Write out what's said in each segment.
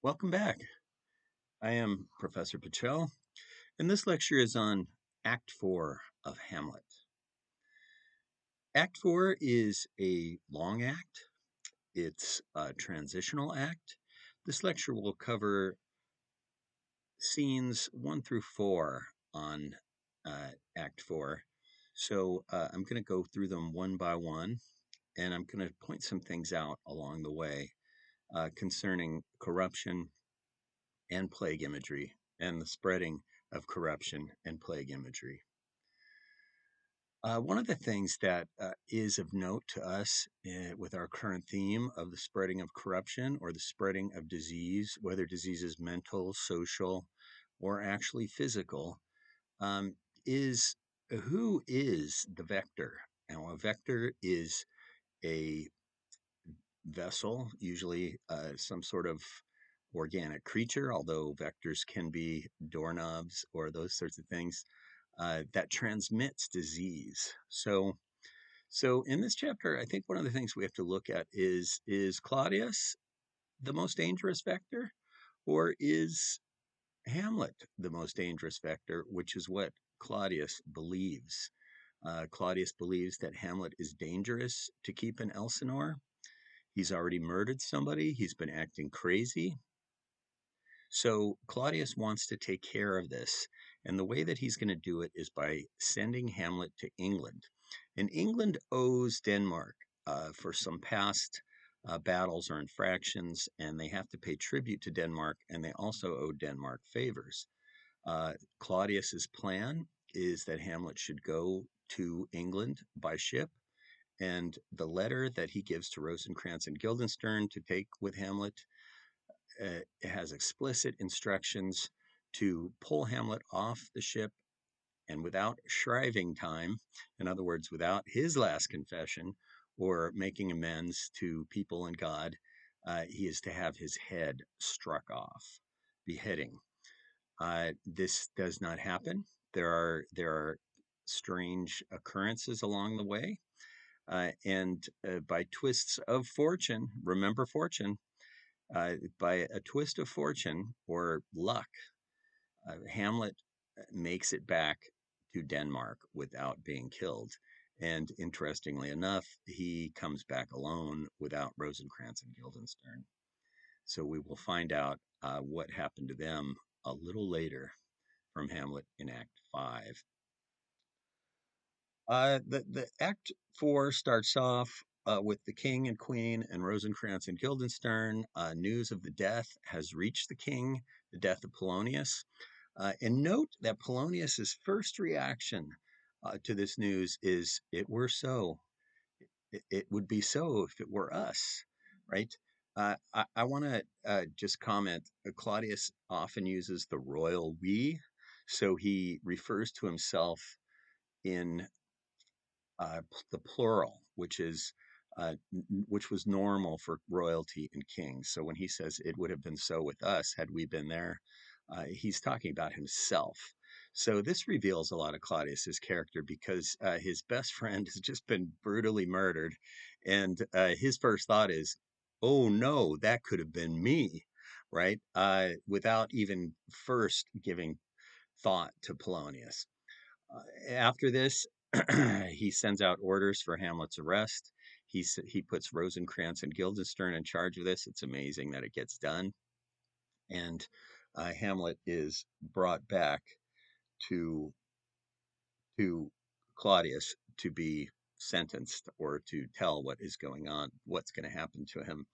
Welcome back. I am Professor Patel, and this lecture is on Act 4 of Hamlet. Act 4 is a long act, it's a transitional act. This lecture will cover scenes 1 through 4 on Act 4. So I'm going to go through them one by one, and I'm going to point some things out along the way concerning corruption and plague imagery and the spreading of corruption and plague imagery. One of the things that is of note to us with our current theme of the spreading of corruption or the spreading of disease, whether disease is mental, social, or actually physical, is who is the vector? Now, a vector is a vessel, usually some sort of organic creature, although vectors can be doorknobs or those sorts of things that transmits disease. So in this chapter, I think one of the things we have to look at is Claudius the most dangerous vector, or is Hamlet the most dangerous vector, which is what Claudius believes. Claudius believes that Hamlet is dangerous to keep in Elsinore. He's already murdered somebody. He's been acting crazy. So Claudius wants to take care of this. And the way that he's going to do it is by sending Hamlet to England. And England owes Denmark for some past battles or infractions, and they have to pay tribute to Denmark, and they also owe Denmark favors. Claudius's plan is that Hamlet should go to England by ship, and the letter that he gives to Rosencrantz and Guildenstern to take with Hamlet has explicit instructions to pull Hamlet off the ship, and without shriving time, in other words, without his last confession or making amends to people and God, he is to have his head struck off, beheading. This does not happen. There are strange occurrences along the way, and by twists of fortune, remember fortune, by a twist of fortune or luck, Hamlet makes it back to Denmark without being killed. And interestingly enough, he comes back alone without Rosencrantz and Guildenstern. So we will find out what happened to them a little later from Hamlet in Act 5. The Act 4 starts off with the king and queen and Rosencrantz and Guildenstern. News of the death has reached the king, the death of Polonius. And note that Polonius's first reaction to this news is, "It were so. It would be so if it were us," right? I want to just comment. Claudius often uses the royal we, so he refers to himself in the plural, which was normal for royalty and kings. So when he says it would have been so with us had we been there, he's talking about himself. So this reveals a lot of Claudius's character because his best friend has just been brutally murdered, and his first thought is, "Oh no, that could have been me," right? Without even first giving thought to Polonius. After this, he sends out orders for Hamlet's arrest. He puts Rosencrantz and Guildenstern in charge of this. It's amazing that it gets done. And Hamlet is brought back to to Claudius to be sentenced or to tell what is going on, what's going to happen to him.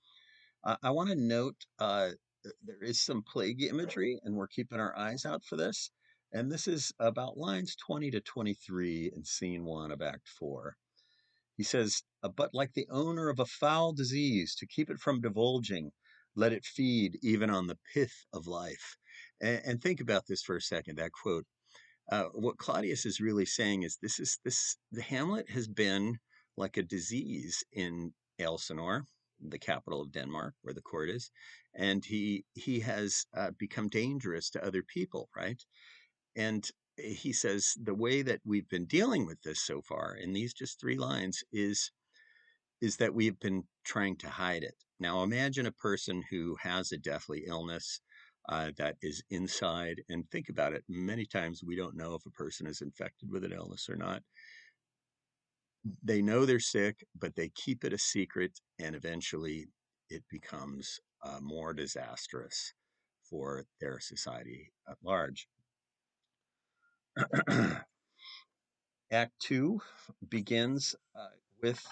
I want to note there is some plague imagery, and we're keeping our eyes out for this. And this is about lines 20 to 23 in scene 1 of Act 4. He says, "But like the owner of a foul disease, to keep it from divulging, let it feed even on the pith of life." And think about this for a second, that quote. What Claudius is really saying is the Hamlet has been like a disease in Elsinore, the capital of Denmark, where the court is, and he has become dangerous to other people, right? And he says the way that we've been dealing with this so far in these just 3 lines is is that we've been trying to hide it. Now, imagine a person who has a deathly illness that is inside, and think about it. Many times we don't know if a person is infected with an illness or not. They know they're sick, but they keep it a secret, and eventually it becomes more disastrous for their society at large. Act two begins with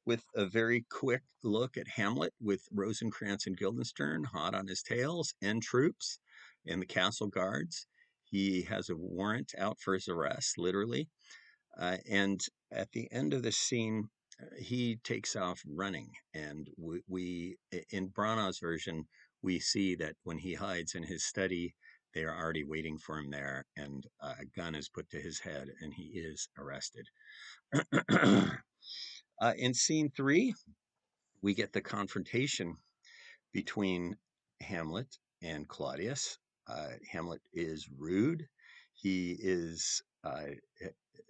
with a very quick look at Hamlet with Rosencrantz and Guildenstern hot on his tails and troops and the castle guards. He has a warrant out for his arrest, literally. And at the end of the scene, he takes off running. And in Branagh's version, we see that when he hides in his study, they are already waiting for him there, and a gun is put to his head, and he is arrested. In scene three, we get the confrontation between Hamlet and Claudius. Hamlet is rude. He is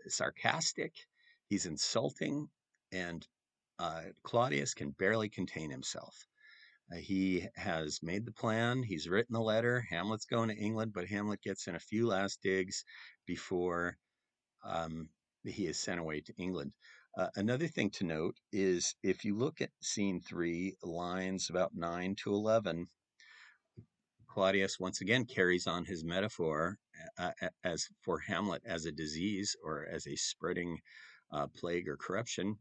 sarcastic. He's insulting, and Claudius can barely contain himself. He has made the plan. He's written the letter. Hamlet's going to England, but Hamlet gets in a few last digs before um, he is sent away to England. Another thing to note is if you look at scene three, lines about 9 to 11, Claudius once again carries on his metaphor as for Hamlet as a disease or as a spreading plague or corruption.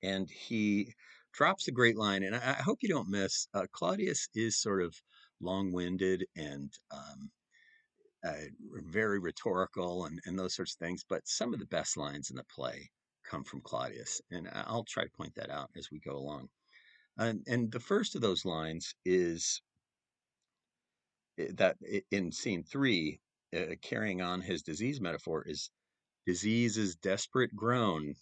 And he drops a great line, and I hope you don't miss. Claudius is sort of long-winded and uh, very rhetorical and those sorts of things. But some of the best lines in the play come from Claudius, and I'll try to point that out as we go along. And the first of those lines is that in scene three, carrying on his disease metaphor, is disease's desperate groan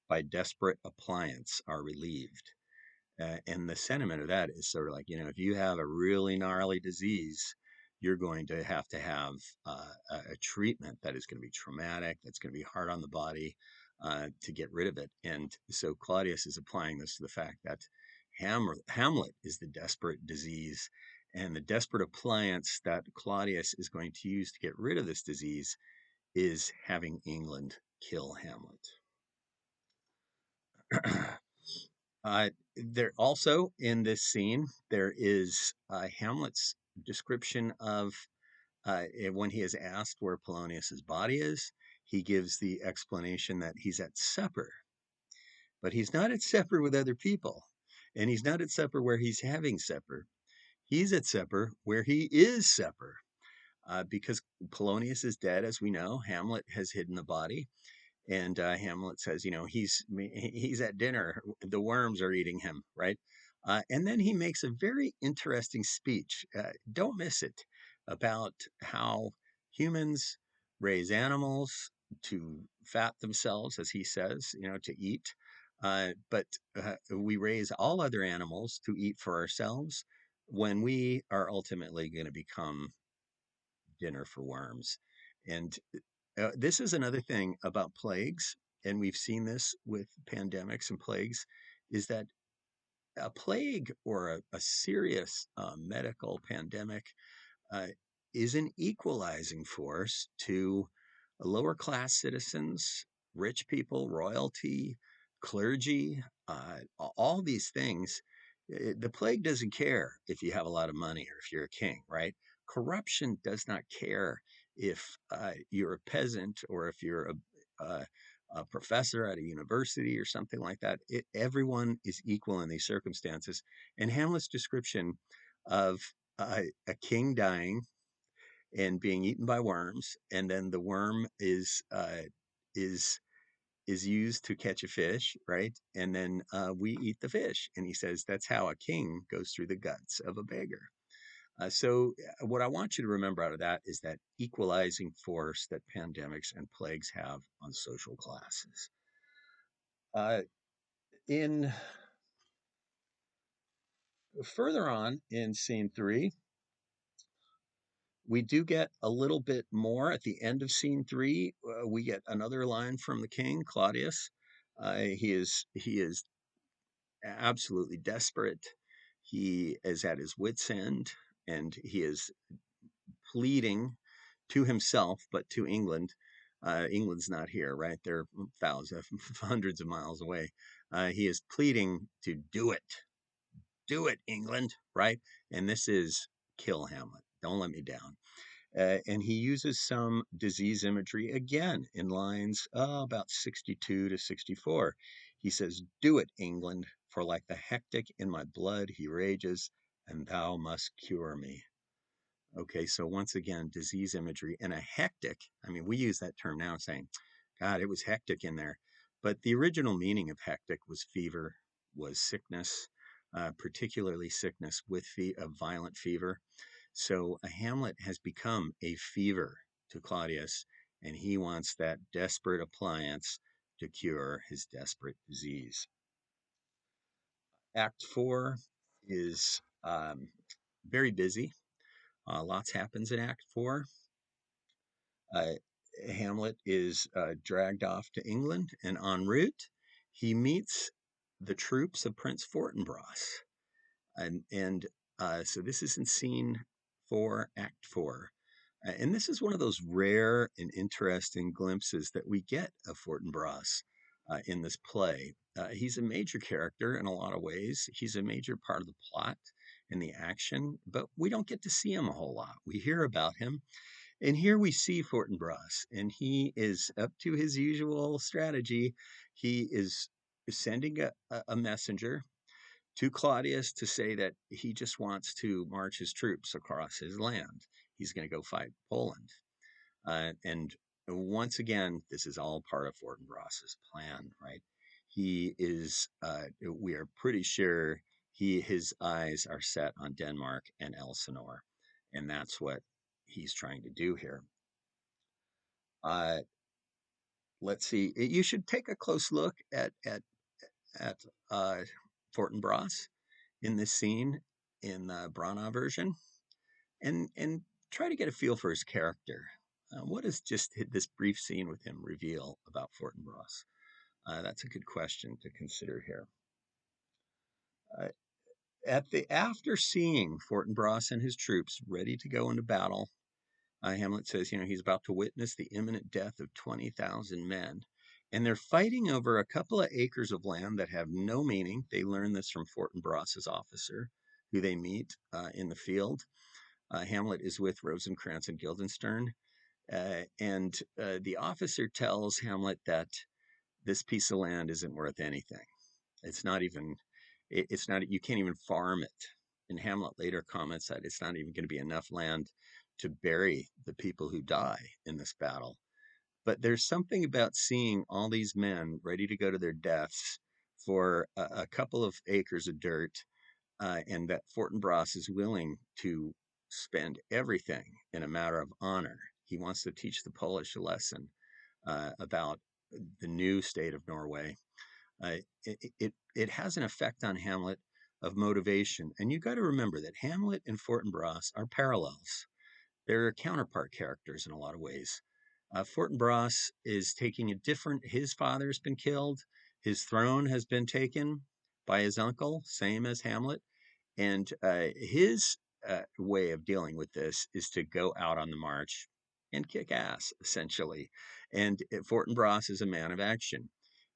by desperate appliance are relieved. And the sentiment of that is sort of like, if you have a really gnarly disease, you're going to have a treatment that is going to be traumatic, that's going to be hard on the body to get rid of it. And so Claudius is applying this to the fact that Hamlet is the desperate disease, and the desperate appliance that Claudius is going to use to get rid of this disease is having England kill Hamlet. There also in this scene there is Hamlet's description of when he is asked where Polonius's body is. He gives the explanation that he's at supper, but he's not at supper with other people, and he's not at supper where he's having supper. He's at supper where he is supper, because Polonius is dead, as we know. Hamlet has hidden the body, and Hamlet says, he's at dinner. The worms are eating him, right? And then he makes a very interesting speech. Don't miss it, about how humans raise animals to fat themselves, as he says, to eat. But we raise all other animals to eat for ourselves when we are ultimately going to become dinner for worms. And this is another thing about plagues, and we've seen this with pandemics and plagues, is that a plague or a serious medical pandemic uh, is an equalizing force to lower class citizens, rich people, royalty, clergy, all these things. The plague doesn't care if you have a lot of money or if you're a king, right? Corruption does not care if you're a peasant or if you're a professor at a university or something like that. Everyone is equal in these circumstances. And Hamlet's description of a king dying and being eaten by worms, and then the worm is is used to catch a fish, right? And then we eat the fish. And he says that's how a king goes through the guts of a beggar. What I want you to remember out of that is that equalizing force that pandemics and plagues have on social classes. In Further on in scene three, we do get a little bit more at the end of scene three. We get another line from the king, Claudius. He is absolutely desperate. He is at his wit's end, and he is pleading to himself, but to England. England's not here, right? They're thousands, hundreds of miles away. He is pleading to do it, England, right? And this is kill Hamlet. Don't let me down. And he uses some disease imagery again in lines about 62 to 64. He says, "Do it, England, for like the hectic in my blood he rages, and thou must cure me." Okay, so once again, disease imagery and a hectic. I mean, we use that term now saying, God, it was hectic in there. But the original meaning of hectic was fever, was sickness, particularly sickness with a violent fever. So a Hamlet has become a fever to Claudius, and he wants that desperate appliance to cure his desperate disease. Act 4 is very busy. Lots happens in Act 4. Uh, Hamlet is dragged off to England, and en route, he meets the troops of Prince Fortinbras. And so this is in scene 4, Act 4. And this is one of those rare and interesting glimpses that we get of Fortinbras in this play. He's a major character in a lot of ways. He's a major part of the plot and the action, but we don't get to see him a whole lot. We hear about him, and here we see Fortinbras, and he is up to his usual strategy. He is sending a messenger to Claudius to say that he just wants to march his troops across his land. He's going to go fight Poland. And once again, this is all part of Fortinbras's plan, right? He is, we are pretty sure his eyes are set on Denmark and Elsinore, and that's what he's trying to do here. Uh, let's see. You should take a close look at Fortinbras in this scene in the Brana version, and try to get a feel for his character. What does just this brief scene with him reveal about Fortinbras? That's a good question to consider here. Uh, after seeing Fortinbras and his troops ready to go into battle, Hamlet says, he's about to witness the imminent death of 20,000 men. And they're fighting over a couple of acres of land that have no meaning. They learn this from Fortinbras's officer, who they meet in the field. Hamlet is with Rosencrantz and Guildenstern. And the officer tells Hamlet that this piece of land isn't worth anything. It's not even, it's not, you can't even farm it. And Hamlet later comments that it's not even going to be enough land to bury the people who die in this battle. But there's something about seeing all these men ready to go to their deaths for a couple of acres of dirt, and that Fortinbras is willing to spend everything in a matter of honor. He wants to teach the Polish a lesson about the new state of Norway. It has an effect on Hamlet of motivation. And you got to remember that Hamlet and Fortinbras are parallels. They're counterpart characters in a lot of ways. Fortinbras is taking a different, his father's been killed, his throne has been taken by his uncle, same as Hamlet. And his way of dealing with this is to go out on the march and kick ass, essentially. And Fortinbras is a man of action.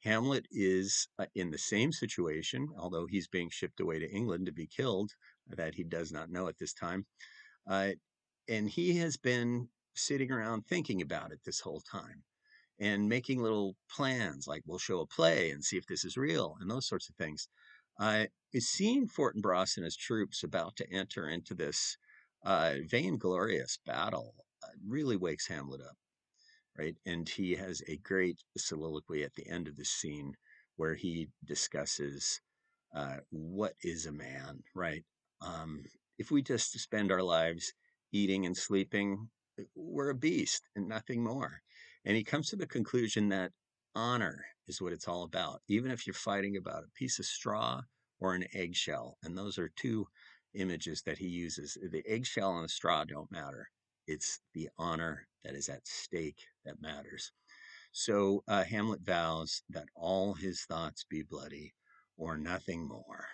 Hamlet is in the same situation, although he's being shipped away to England to be killed, that he does not know at this time. Uh, and he has been sitting around thinking about it this whole time and making little plans like we'll show a play and see if this is real and those sorts of things. Seeing Fortinbras and his troops about to enter into this vainglorious battle really wakes Hamlet up, right? And he has a great soliloquy at the end of the scene where he discusses what is a man, right? Um, if we just spend our lives eating and sleeping, we're a beast and nothing more. And he comes to the conclusion that honor is what it's all about, even if you're fighting about a piece of straw or an eggshell. And those are two images that he uses. The eggshell and the straw don't matter. It's the honor that is at stake that matters. So Hamlet vows that all his thoughts be bloody or nothing more.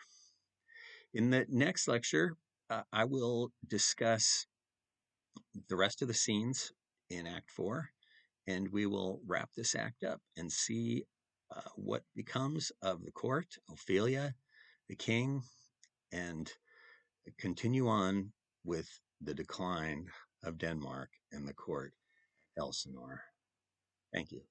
In the next lecture, I will discuss the rest of the scenes in Act 4, and we will wrap this act up and see what becomes of the court, Ophelia, the king, and continue on with the decline of Denmark and the court, Elsinore. Thank you.